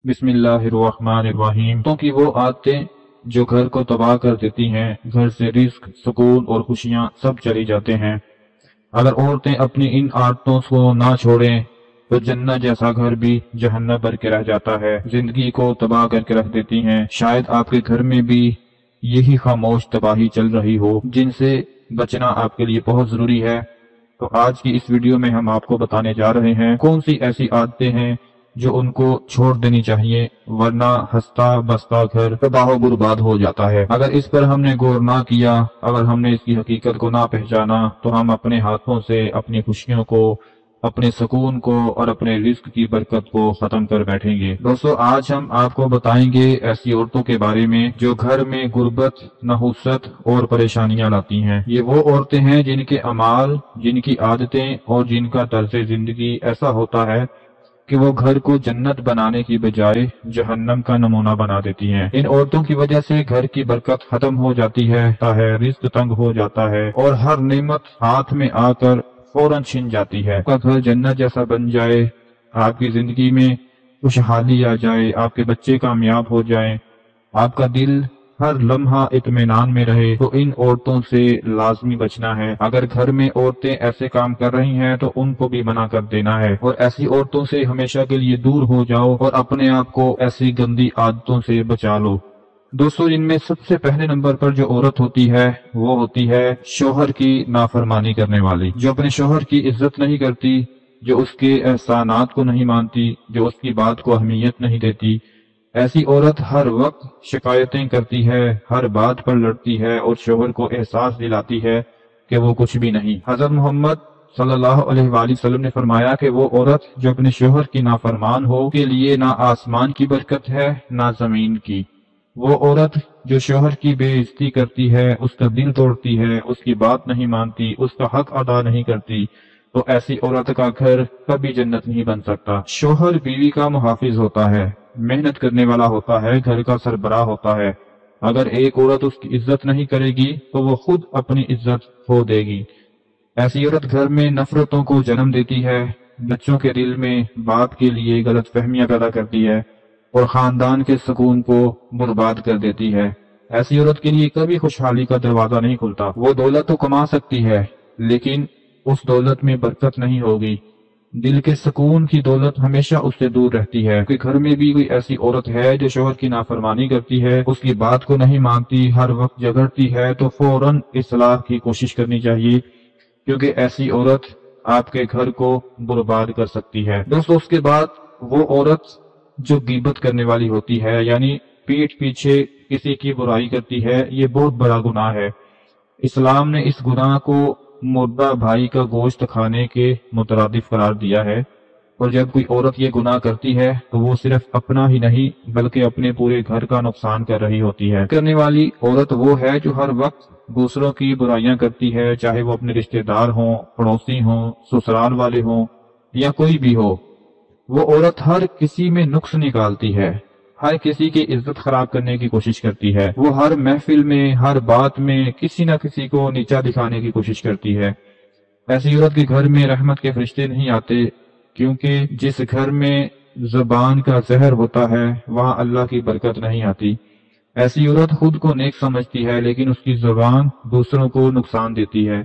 بسم اللہ الرحمن الرحیم۔ تو کی وہ عادتیں جو گھر کو تباہ کر دیتی ہیں، گھر سے رزق، سکون اور خوشیاں سب چلی جاتے ہیں۔ اگر عورتیں اپنی ان عادتوں کو نہ چھوڑیں تو جنت جیسا گھر بھی جہنم بن کے رہ جاتا ہے، زندگی کو تباہ کر کے رکھ دیتی ہیں۔ شاید آپ کے گھر میں بھی یہی خاموش تباہی چل رہی ہو، جن سے بچنا آپ کے لیے بہت ضروری ہے۔ تو آج کی اس ویڈیو میں ہم آپ کو بتانے جا رہے ہیں کون سی ایسی عادتیں ہیں جو ان کو چھوڑ دینی چاہیے، ورنہ ہنستا بستا گھر تباہ و برباد ہو جاتا ہے۔ اگر اس پر ہم نے غور نہ کیا، اگر ہم نے اس کی حقیقت کو نہ پہچانا، تو ہم اپنے ہاتھوں سے اپنی خوشیوں کو، اپنے سکون کو اور اپنے رزق کی برکت کو ختم کر بیٹھیں گے۔ دوستو، آج ہم آپ کو بتائیں گے ایسی عورتوں کے بارے میں جو گھر میں غربت، نحوست اور پریشانیاں لاتی ہیں۔ یہ وہ عورتیں ہیں جن کے اعمال، جن کی عادتیں اور جن کا طرز زندگی ایسا ہوتا ہے کہ وہ گھر کو جنت بنانے کی بجائے جہنم کا نمونہ بنا دیتی ہیں۔ ان عورتوں کی وجہ سے گھر کی برکت ختم ہو جاتی ہے، رزق تنگ ہو جاتا ہے اور ہر نعمت ہاتھ میں آ کر فوراً چھن جاتی ہے۔ آپ کا گھر جنت جیسا بن جائے، آپ کی زندگی میں خوشحالی آ جائے، آپ کے بچے کامیاب ہو جائیں، آپ کا دل ہر لمحہ اطمینان میں رہے، تو ان عورتوں سے لازمی بچنا ہے۔ اگر گھر میں عورتیں ایسے کام کر رہی ہیں تو ان کو بھی منع کر دینا ہے، اور ایسی عورتوں سے ہمیشہ کے لیے دور ہو جاؤ اور اپنے آپ کو ایسی گندی عادتوں سے بچا لو۔ دوستو، جن میں سب سے پہلے نمبر پر جو عورت ہوتی ہے وہ ہوتی ہے شوہر کی نافرمانی کرنے والی، جو اپنے شوہر کی عزت نہیں کرتی، جو اس کے احسانات کو نہیں مانتی، جو اس کی بات کو اہمیت نہیں دیتی۔ ایسی عورت ہر وقت شکایتیں کرتی ہے، ہر بات پر لڑتی ہے اور شوہر کو احساس دلاتی ہے کہ وہ کچھ بھی نہیں۔ حضرت محمد صلی اللہ علیہ وآلہ وسلم نے فرمایا کہ وہ عورت جو اپنے شوہر کی نافرمان ہو، کے لیے نہ آسمان کی برکت ہے نہ زمین کی۔ وہ عورت جو شوہر کی بے عزتی کرتی ہے، اس کا دل توڑتی ہے، اس کی بات نہیں مانتی، اس کا حق ادا نہیں کرتی، تو ایسی عورت کا گھر کبھی جنت نہیں بن سکتا۔ شوہر بیوی کا محافظ ہوتا ہے، محنت کرنے والا ہوتا ہے، گھر کا سربراہ ہوتا ہے۔ اگر ایک عورت اس کی عزت نہیں کرے گی تو وہ خود اپنی عزت کھو دے گی۔ ایسی عورت گھر میں نفرتوں کو جنم دیتی ہے، بچوں کے دل میں باپ کے لیے غلط فہمیاں پیدا کرتی ہے اور خاندان کے سکون کو برباد کر دیتی ہے۔ ایسی عورت کے لیے کبھی خوشحالی کا دروازہ نہیں کھلتا۔ وہ دولت تو کما سکتی ہے، لیکن اس دولت میں برکت نہیں ہوگی۔ دل کے سکون کی دولت ہمیشہ اس سے دور رہتی ہے۔ کہ گھر میں بھی کوئی ایسی عورت ہے جو شوہر کی نافرمانی کرتی ہے، اس کی بات کو نہیں مانتی، ہر وقت جھگڑتی ہے، تو فوراً اصلاح کی کوشش کرنی چاہیے، کیونکہ ایسی عورت آپ کے گھر کو برباد کر سکتی ہے۔ دوستو، اس کے بعد وہ عورت جو غیبت کرنے والی ہوتی ہے، یعنی پیٹھ پیچھے کسی کی برائی کرتی ہے، یہ بہت بڑا گناہ ہے۔ اسلام نے اس گناہ کو مردہ بھائی کا گوشت کھانے کے مترادف قرار دیا ہے، اور جب کوئی عورت یہ گناہ کرتی ہے تو وہ صرف اپنا ہی نہیں بلکہ اپنے پورے گھر کا نقصان کر رہی ہوتی ہے۔ کرنے والی عورت وہ ہے جو ہر وقت دوسروں کی برائیاں کرتی ہے، چاہے وہ اپنے رشتہ دار ہوں، پڑوسی ہوں، سسرال والے ہوں یا کوئی بھی ہو۔ وہ عورت ہر کسی میں نقص نکالتی ہے، ہر کسی کی عزت خراب کرنے کی کوشش کرتی ہے۔ وہ ہر محفل میں، ہر بات میں کسی نہ کسی کو نیچا دکھانے کی کوشش کرتی ہے۔ ایسی عورت کے گھر میں رحمت کے فرشتے نہیں آتے، کیونکہ جس گھر میں زبان کا زہر ہوتا ہے وہاں اللہ کی برکت نہیں آتی۔ ایسی عورت خود کو نیک سمجھتی ہے، لیکن اس کی زبان دوسروں کو نقصان دیتی ہے،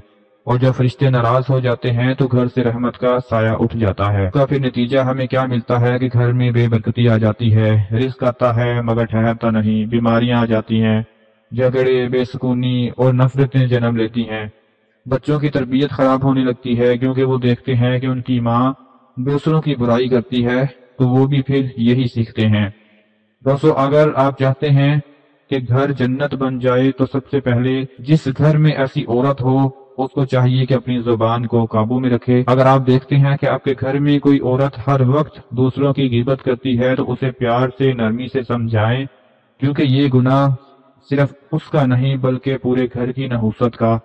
اور جب فرشتے ناراض ہو جاتے ہیں تو گھر سے رحمت کا سایہ اٹھ جاتا ہے۔ کا پھر نتیجہ ہمیں کیا ملتا ہے کہ گھر میں بے برکتی آ جاتی ہے، رزق آتا ہے مگر ٹھہرتا نہیں، بیماریاں آ جاتی ہیں، جھگڑے، بے سکونی اور نفرتیں جنم لیتی ہیں۔ بچوں کی تربیت خراب ہونے لگتی ہے، کیونکہ وہ دیکھتے ہیں کہ ان کی ماں دوسروں کی برائی کرتی ہے تو وہ بھی پھر یہی سیکھتے ہیں۔ دوستو، اگر آپ چاہتے ہیں کہ گھر جنت بن جائے تو سب سے پہلے جس گھر میں ایسی عورت ہو اس کو چاہیے کہ اپنی زبان کو قابو میں رکھے۔ اگر آپ دیکھتے ہیں کہ آپ کے گھر میں کوئی عورت ہر وقت دوسروں کی غیبت کرتی ہے تو اسے پیار سے، نرمی سے سمجھائیں، کیونکہ یہ گناہ صرف اس کا نہیں بلکہ پورے گھر کی نحوست کا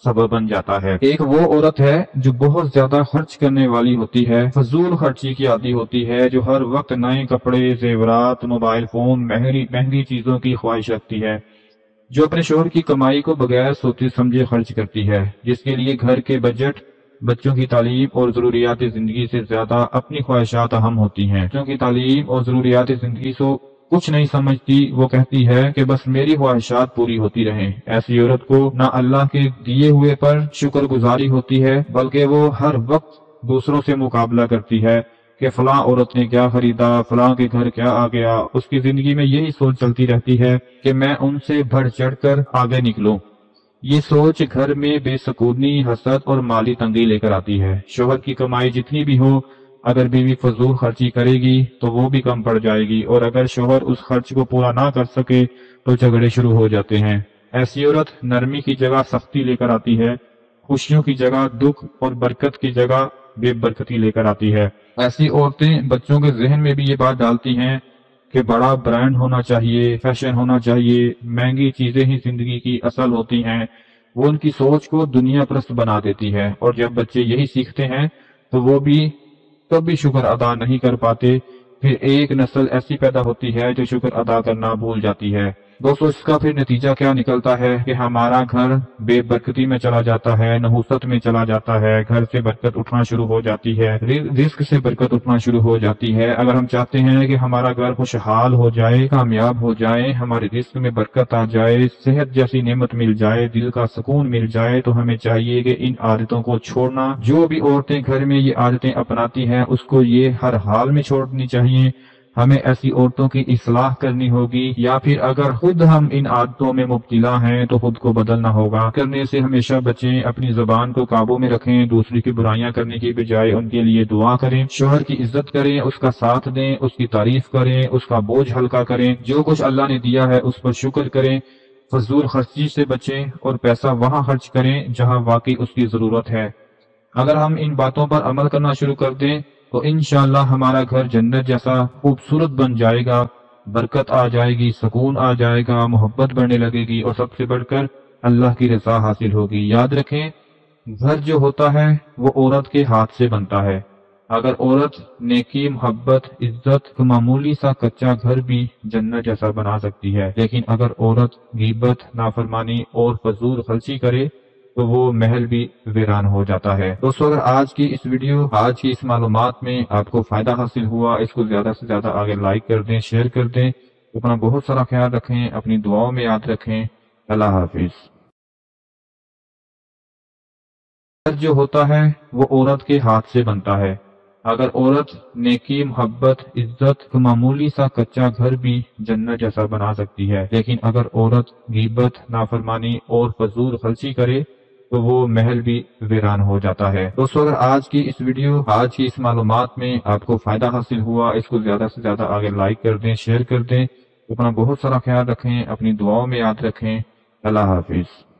سبب بن جاتا ہے۔ ایک وہ عورت ہے جو بہت زیادہ خرچ کرنے والی ہوتی ہے، فضول خرچی کی عادی ہوتی ہے، جو ہر وقت نئے کپڑے، زیورات، موبائل فون، مہنگی چیزوں کی خواہش رکھتی ہے، جو اپنے شوہر کی کمائی کو بغیر سوچے سمجھے خرچ کرتی ہے، جس کے لیے گھر کے بجٹ بچوں کی تعلیم اور ضروریات زندگی سے زیادہ اپنی خواہشات اہم ہوتی ہیں۔ بچوں کی تعلیم اور ضروریات زندگی سے کچھ نہیں سمجھتی، وہ کہتی ہے کہ بس میری خواہشات پوری ہوتی رہیں۔ ایسی عورت کو نہ اللہ کے دیے ہوئے پر شکر گزاری ہوتی ہے، بلکہ وہ ہر وقت دوسروں سے مقابلہ کرتی ہے کہ فلاں عورت نے کیا خریدا، فلاں کے گھر کیا آ گیا۔ اس کی زندگی میں یہی سوچ چلتی رہتی ہے کہ میں ان سے بڑھ چڑھ کر آگے نکلوں۔ یہ سوچ گھر میں بے سکونی، حسد اور مالی تنگی لے کر آتی ہے۔ شوہر کی کمائی جتنی بھی ہو، اگر بیوی فضول خرچی کرے گی تو وہ بھی کم پڑ جائے گی، اور اگر شوہر اس خرچ کو پورا نہ کر سکے تو جھگڑے شروع ہو جاتے ہیں۔ ایسی عورت نرمی کی جگہ سختی لے کر آتی ہے، خوشیوں کی جگہ دکھ اور برکت کی جگہ بے برکتی لے کر آتی ہے۔ ایسی عورتیں بچوں کے ذہن میں بھی یہ بات ڈالتی ہیں کہ بڑا برانڈ ہونا چاہیے، فیشن ہونا چاہیے، مہنگی چیزیں ہی زندگی کی اصل ہوتی ہیں۔ وہ ان کی سوچ کو دنیا پرست بنا دیتی ہے، اور جب بچے یہی سیکھتے ہیں تو وہ بھی کبھی شکر ادا نہیں کر پاتے۔ پھر ایک نسل ایسی پیدا ہوتی ہے جو شکر ادا کرنا بھول جاتی ہے۔ دوستو، اس کا پھر نتیجہ کیا نکلتا ہے کہ ہمارا گھر بے برکتی میں چلا جاتا ہے، نحوست میں چلا جاتا ہے، گھر سے برکت اٹھنا شروع ہو جاتی ہے، رزق سے برکت اٹھنا شروع ہو جاتی ہے۔ اگر ہم چاہتے ہیں کہ ہمارا گھر خوشحال ہو جائے، کامیاب ہو جائے، ہمارے رزق میں برکت آ جائے، صحت جیسی نعمت مل جائے، دل کا سکون مل جائے، تو ہمیں چاہیے کہ ان عادتوں کو چھوڑنا، جو بھی عورتیں گھر میں یہ عادتیں اپناتی ہیں اس کو یہ ہر حال میں چھوڑنی چاہیے۔ ہمیں ایسی عورتوں کی اصلاح کرنی ہوگی، یا پھر اگر خود ہم ان عادتوں میں مبتلا ہیں تو خود کو بدلنا ہوگا۔ کرنے سے ہمیشہ بچیں، اپنی زبان کو قابو میں رکھیں، دوسری کی برائیاں کرنے کی بجائے ان کے لیے دعا کریں، شوہر کی عزت کریں، اس کا ساتھ دیں، اس کی تعریف کریں، اس کا بوجھ ہلکا کریں، جو کچھ اللہ نے دیا ہے اس پر شکر کریں، فضول خرچی سے بچیں اور پیسہ وہاں خرچ کریں جہاں واقعی اس کی ضرورت ہے۔ اگر ہم ان باتوں پر عمل کرنا شروع کر دیں تو انشاءاللہ ہمارا گھر جنت جیسا خوبصورت بن جائے گا، برکت آ جائے گی، سکون آ جائے گا، محبت بڑھنے لگے گی، اور سب سے بڑھ کر اللہ کی رضا حاصل ہوگی۔ یاد رکھیں، گھر جو ہوتا ہے وہ عورت کے ہاتھ سے بنتا ہے۔ اگر عورت نیکی، محبت، عزت، معمولی سا کچا گھر بھی جنت جیسا بنا سکتی ہے، لیکن اگر عورت غیبت، نافرمانی اور فضول خرچی کرے تو وہ محل بھی ویران ہو جاتا ہے۔ دوستو، اگر آج کی اس ویڈیو، آج کی اس معلومات میں آپ کو فائدہ حاصل ہوا، اس کو زیادہ سے زیادہ آگے لائک کر دیں، شیئر کر دیں۔ اپنا بہت سارا خیال رکھیں، اپنی دعاؤں میں یاد رکھیں۔ اللہ حافظ۔ گھر جو ہوتا ہے وہ عورت کے ہاتھ سے بنتا ہے۔ اگر عورت نیکی، محبت، عزت، معمولی سا کچا گھر بھی جنت جیسا بنا سکتی ہے، لیکن اگر عورت غیبت، نافرمانی اور فضول خرچی کرے تو وہ محل بھی ویران ہو جاتا ہے۔ دوستو، اگر آج کی اس ویڈیو، آج کی اس معلومات میں آپ کو فائدہ حاصل ہوا، اس کو زیادہ سے زیادہ آگے لائک کر دیں، شیئر کر دیں۔ اپنا بہت سارا خیال رکھیں، اپنی دعاؤں میں یاد رکھیں۔ اللہ حافظ۔